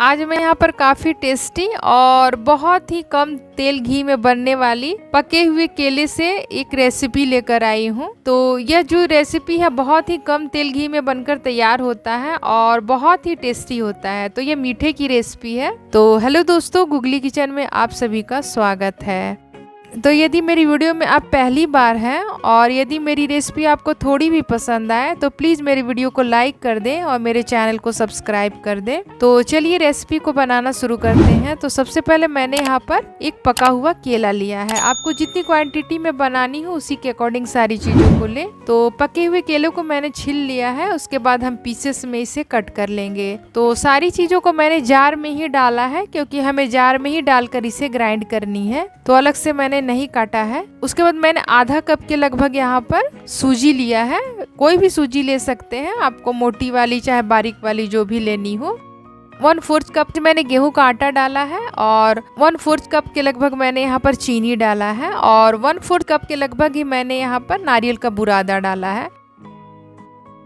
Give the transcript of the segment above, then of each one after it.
आज मैं यहाँ पर काफ़ी टेस्टी और बहुत ही कम तेल घी में बनने वाली पके हुए केले से एक रेसिपी लेकर आई हूँ। तो यह जो रेसिपी है बहुत ही कम तेल घी में बनकर तैयार होता है और बहुत ही टेस्टी होता है। तो ये मीठे की रेसिपी है। तो हेलो दोस्तों, गुगली किचन में आप सभी का स्वागत है। तो यदि मेरी वीडियो में आप पहली बार हैं और यदि मेरी रेसिपी आपको थोड़ी भी पसंद आए तो प्लीज़ मेरी वीडियो को लाइक कर दें और मेरे चैनल को सब्सक्राइब कर दें। तो चलिए रेसिपी को बनाना शुरू करते हैं। तो सबसे पहले मैंने यहाँ पर एक पका हुआ केला लिया है। आपको जितनी क्वांटिटी में बनानी हो उसी के अकॉर्डिंग सारी चीज़ों को लें। तो पके हुए केले को मैंने छील लिया है, उसके बाद हम पीसेस में इसे कट कर लेंगे। तो सारी चीज़ों को मैंने जार में ही डाला है क्योंकि हमें जार में ही डालकर इसे ग्राइंड करनी है। तो अलग से मैंने नहीं काटा है। उसके बाद मैंने आधा कप के लगभग यहाँ पर सूजी लिया है। कोई भी सूजी ले सकते हैं, आपको मोटी वाली चाहे बारीक वाली जो भी लेनी हो। 1/4 कप मैंने गेहूं का आटा डाला है और 1/4 कप के लगभग मैंने यहाँ पर चीनी डाला है और 1/4 कप के लगभग ही मैंने यहाँ पर नारियल का बुरादा डाला है।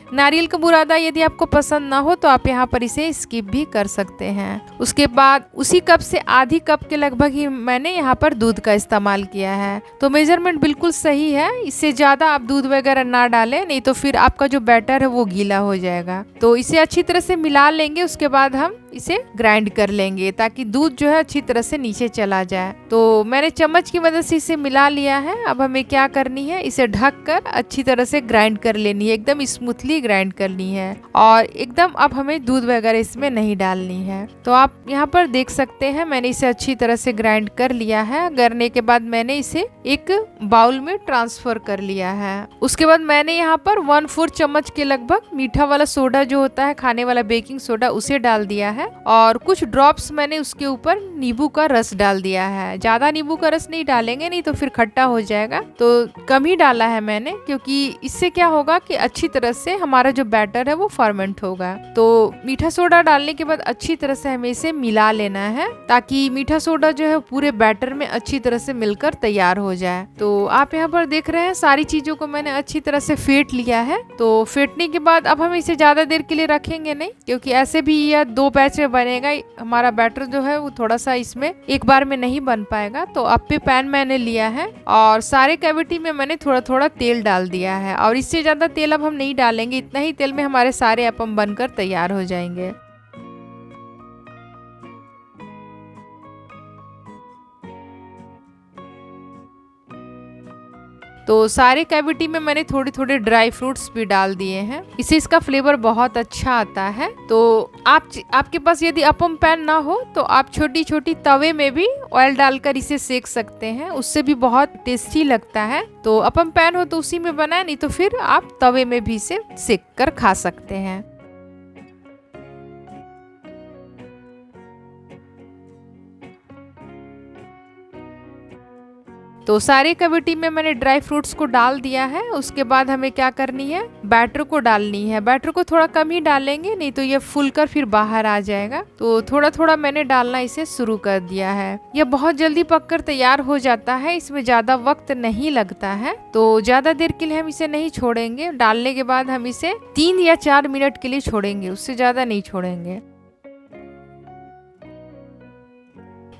नारियल का बुरादा यदि आपको पसंद ना हो तो आप यहाँ पर इसे स्किप भी कर सकते हैं। उसके बाद उसी कप से आधी कप के लगभग ही मैंने यहाँ पर दूध का इस्तेमाल किया है। तो मेजरमेंट बिल्कुल सही है, इससे ज़्यादा आप दूध वगैरह ना डालें, नहीं तो फिर आपका जो बैटर है वो गीला हो जाएगा। तो इसे अच्छी तरह से मिला लेंगे, उसके बाद हम इसे ग्राइंड कर लेंगे ताकि दूध जो है अच्छी तरह से नीचे चला जाए। तो मैंने चम्मच की मदद से इसे मिला लिया है। अब हमें क्या करनी है, इसे ढककर अच्छी तरह से ग्राइंड कर लेनी है, एकदम स्मूथली ग्राइंड करनी है और एकदम अब हमें दूध वगैरह इसमें नहीं डालनी है। तो आप यहाँ पर देख सकते हैं मैंने इसे अच्छी तरह से ग्राइंड कर लिया है। करने के बाद मैंने इसे एक बाउल में ट्रांसफर कर लिया है। उसके बाद मैंने यहाँ पर 1/4 चम्मच के लगभग मीठा वाला सोडा जो होता है, खाने वाला बेकिंग सोडा, उसे डाल दिया है और कुछ ड्रॉप्स मैंने उसके ऊपर नींबू का रस डाल दिया है। ज्यादा नींबू का रस नहीं डालेंगे, नहीं तो फिर खट्टा हो जाएगा। तो कम ही डाला है मैंने क्योंकि इससे क्या होगा कि अच्छी तरह से हमारा जो बैटर है वो फर्मेंट होगा। तो मीठा सोडा डालने के बाद अच्छी तरह से हमें इसे मिला लेना है ताकि मीठा सोडा जो है पूरे बैटर में अच्छी तरह से मिलकर तैयार हो जाए। तो आप यहाँ पर देख रहे हैं सारी चीजों को मैंने अच्छी तरह से फेंट लिया है। तो फेंटने के बाद अब हम इसे ज्यादा देर के लिए रखेंगे नहीं क्योंकि ऐसे भी यह 2 बैच में बनेगा। हमारा बैटर जो है वो थोड़ा सा इसमें एक बार में नहीं बन पाएगा। तो अप्पे पैन मैंने लिया है और सारे कैविटी में मैंने थोड़ा थोड़ा तेल डाल दिया है और इससे ज्यादा तेल अब हम नहीं डालेंगे। इतना ही तेल में हमारे सारे अप्पम बनकर तैयार हो जाएंगे। तो सारे कैविटी में मैंने थोड़े थोड़े ड्राई फ्रूट्स भी डाल दिए हैं, इससे इसका फ्लेवर बहुत अच्छा आता है। तो आपके पास यदि अप्पम पैन ना हो तो आप छोटी छोटी तवे में भी ऑयल डालकर इसे सेक सकते हैं, उससे भी बहुत टेस्टी लगता है। तो अप्पम पैन हो तो उसी में बनाए, नहीं तो फिर आप तवे में भी इसे सेक कर खा सकते हैं। तो सारे कैविटी में मैंने ड्राई फ्रूट्स को डाल दिया है। उसके बाद हमें क्या करनी है, बैटर को डालनी है। बैटर को थोड़ा कम ही डालेंगे, नहीं तो ये फूलकर फिर बाहर आ जाएगा। तो थोड़ा थोड़ा मैंने डालना इसे शुरू कर दिया है। यह बहुत जल्दी पककर तैयार हो जाता है, इसमें ज्यादा वक्त नहीं लगता है। तो ज्यादा देर के लिए हम इसे नहीं छोड़ेंगे। डालने के बाद हम इसे 3 या 4 मिनट के लिए छोड़ेंगे, उससे ज्यादा नहीं छोड़ेंगे।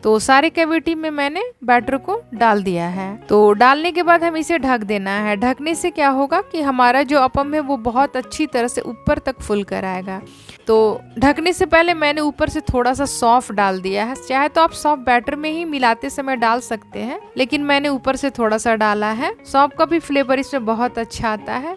तो सारे कैविटी में मैंने बैटर को डाल दिया है। तो डालने के बाद हम इसे ढक देना है। ढकने से क्या होगा कि हमारा जो अप्पम है वो बहुत अच्छी तरह से ऊपर तक फुल कर आएगा। तो ढकने से पहले मैंने ऊपर से थोड़ा सा सौंफ डाल दिया है। चाहे तो आप सौंफ बैटर में ही मिलाते समय डाल सकते हैं, लेकिन मैंने ऊपर से थोड़ा सा डाला है। सौंफ का भी फ्लेवर इसमें बहुत अच्छा आता है।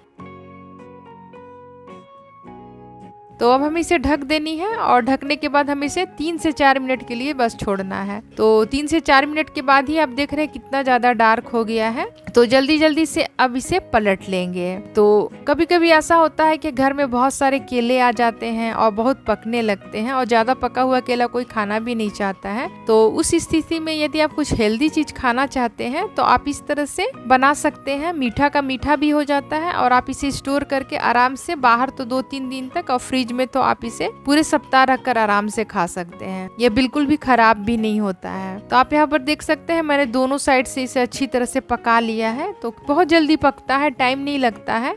तो अब हमें इसे ढक देनी है और ढकने के बाद हमें इसे 3 से 4 मिनट के लिए बस छोड़ना है। तो 3 से 4 मिनट के बाद ही आप देख रहे हैं कितना ज्यादा डार्क हो गया है। तो जल्दी जल्दी से अब इसे पलट लेंगे। तो कभी कभी ऐसा होता है कि घर में बहुत सारे केले आ जाते हैं और बहुत पकने लगते हैं और ज्यादा पका हुआ केला कोई खाना भी नहीं चाहता है। तो उस स्थिति में यदि आप कुछ हेल्दी चीज खाना चाहते हैं तो आप इस तरह से बना सकते हैं। मीठा का मीठा भी हो जाता है और आप इसे स्टोर करके आराम से बाहर तो 2-3 दिन तक और फ्रिज में तो आप इसे पूरे सप्ताह रखकर आराम से खा सकते हैं। ये बिल्कुल भी खराब भी नहीं होता है। तो आप यहाँ पर देख सकते हैं मैंने दोनों साइड से इसे अच्छी तरह से पका लिया है। तो बहुत जल्दी पकता है, टाइम नहीं लगता है।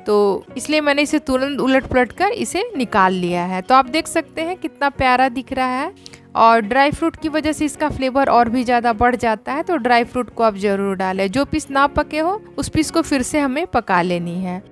तो इसलिए मैंने इसे तुरंत उलट पलट कर इसे निकाल लिया है। तो आप देख सकते हैं कितना प्यारा दिख रहा है और ड्राई फ्रूट की वजह से इसका फ्लेवर और भी ज़्यादा बढ़ जाता है। तो ड्राई फ्रूट को आप ज़रूर डालें। जो पीस ना पके हो उस पीस को फिर से हमें पका लेनी है।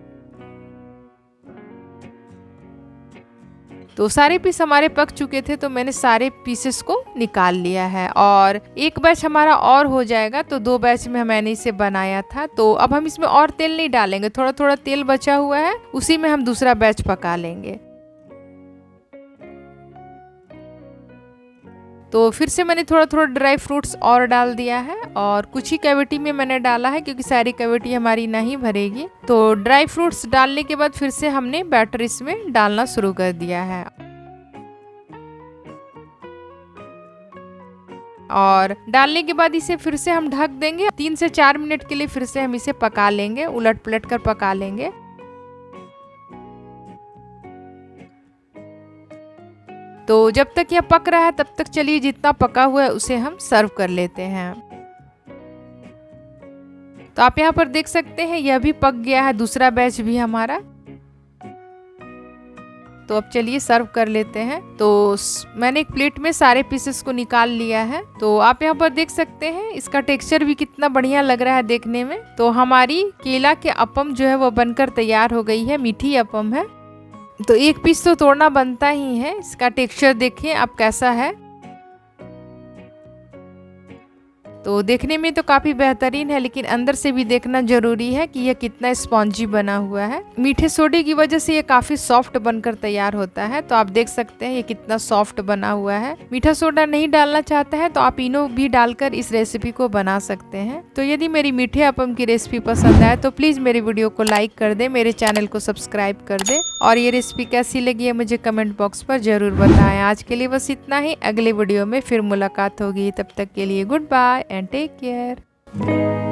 तो सारे पीस हमारे पक चुके थे तो मैंने सारे पीसेस को निकाल लिया है और एक बैच हमारा और हो जाएगा। तो 2 बैच में मैंने इसे बनाया था। तो अब हम इसमें और तेल नहीं डालेंगे, थोड़ा थोड़ा तेल बचा हुआ है उसी में हम दूसरा बैच पका लेंगे। तो फिर से मैंने थोड़ा थोड़ा ड्राई फ्रूट्स और डाल दिया है और कुछ ही कैविटी में मैंने डाला है क्योंकि सारी कैविटी हमारी नहीं भरेगी। तो ड्राई फ्रूट्स डालने के बाद फिर से हमने बैटर इसमें डालना शुरू कर दिया है और डालने के बाद इसे फिर से हम ढक देंगे। 3 से 4 मिनट के लिए फिर से हम इसे पका लेंगे, उलट पलट कर पका लेंगे। तो जब तक यह पक रहा है तब तक चलिए जितना पका हुआ है उसे हम सर्व कर लेते हैं। तो आप यहाँ पर देख सकते हैं यह भी पक गया है, दूसरा बैच भी हमारा। तो अब चलिए सर्व कर लेते हैं। तो मैंने एक प्लेट में सारे पीसेस को निकाल लिया है। तो आप यहाँ पर देख सकते हैं इसका टेक्सचर भी कितना बढ़िया लग रहा है देखने में। तो हमारी केला के अपम जो है वो बनकर तैयार हो गई है, मीठी अपम है। तो एक पीस तो तोड़ना बनता ही है। इसका टेक्सचर देखिए आप कैसा है। तो देखने में तो काफ़ी बेहतरीन है लेकिन अंदर से भी देखना जरूरी है कि यह कितना स्पॉन्जी बना हुआ है। मीठे सोडे की वजह से ये काफ़ी सॉफ्ट बनकर तैयार होता है। तो आप देख सकते हैं ये कितना सॉफ्ट बना हुआ है। मीठा सोडा नहीं डालना चाहता है तो आप इनो भी डालकर इस रेसिपी को बना सकते हैं। तो यदि मेरी मीठे अपम की रेसिपी पसंद आए तो प्लीज़ मेरी वीडियो को लाइक कर दे, मेरे चैनल को सब्सक्राइब कर दे और ये रेसिपी कैसी लगी है मुझे कमेंट बॉक्स पर ज़रूर बताएं। आज के लिए बस इतना ही, अगले वीडियो में फिर मुलाकात होगी। तब तक के लिए good bye and take care.